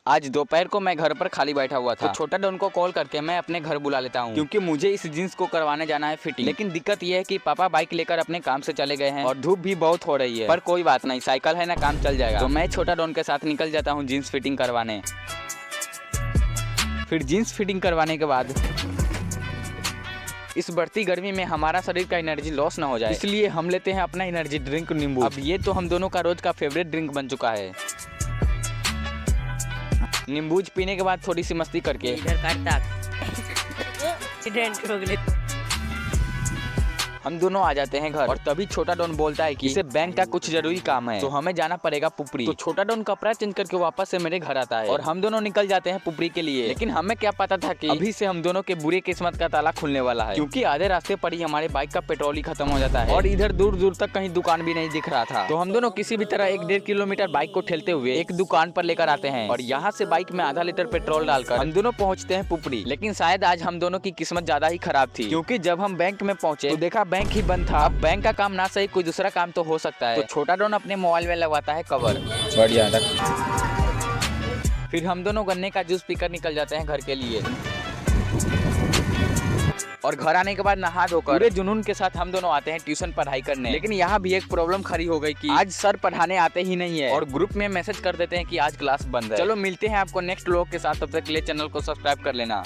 आज दोपहर को मैं घर पर खाली बैठा हुआ था, तो छोटा डॉन को कॉल करके मैं अपने घर बुला लेता हूँ, क्योंकि मुझे इस जींस को करवाने जाना है फिटिंग। लेकिन दिक्कत यह है कि पापा बाइक लेकर अपने काम से चले गए हैं और धूप भी बहुत हो रही है। पर कोई बात नहीं, साइकिल है ना, काम चल जाएगा। तो मैं छोटा डॉन के साथ निकल जाता हूँ जींस फिटिंग करवाने। फिर जींस फिटिंग करवाने के बाद इस बढ़ती गर्मी में हमारा शरीर का एनर्जी लॉस ना हो जाए, इसलिए हम लेते हैं अपना एनर्जी ड्रिंक नींबू। अब ये तो हम दोनों का रोज का फेवरेट ड्रिंक बन चुका है। नींबूज पीने के बाद थोड़ी सी मस्ती करके इधर काटता एक्सीडेंट हो गया। हम दोनों आ जाते हैं घर और तभी छोटा डॉन बोलता है कि इसे बैंक का कुछ जरूरी काम है, तो हमें जाना पड़ेगा पुपरी। तो छोटा डॉन कपड़ा चेंज करके वापस से मेरे घर आता है और हम दोनों निकल जाते हैं पुपरी के लिए। लेकिन हमें क्या पता था कि अभी से हम दोनों के बुरे किस्मत का ताला खुलने वाला है, क्योंकि आधे रास्ते पर ही हमारे बाइक का पेट्रोल ही खत्म हो जाता है और इधर दूर दूर तक कहीं दुकान भी नहीं दिख रहा था। तो हम दोनों किसी भी तरह 1-1.5 किलोमीटर बाइक को ठेलते हुए एक दुकान पर लेकर आते हैं और यहाँ से बाइक में आधा लीटर पेट्रोल डालकर हम दोनों पहुँचते हैं पुपरी। लेकिन शायद आज हम दोनों की किस्मत ज्यादा ही खराब थी, क्योंकि जब हम बैंक में पहुंचे तो देखा बैंक ही बंद था। बैंक का काम ना सही कोई दूसरा काम तो हो सकता है। तो छोटा डॉन अपने मोबाइल में लगवाता है कवर। बढ़िया। फिर हम दोनों गन्ने का जूस पीकर निकल जाते हैं घर के लिए और घर आने के बाद नहा धोकर पूरे जुनून के साथ हम दोनों आते हैं ट्यूशन पढ़ाई करने। लेकिन यहाँ भी एक प्रॉब्लम खड़ी हो गई कि आज सर पढ़ाने आते ही नहीं है और ग्रुप में मैसेज कर देते हैं कि आज क्लास बंद है। चलो मिलते हैं आपको नेक्स्ट व्लॉग के साथ, तब तक के लिए चैनल को सब्सक्राइब कर लेना।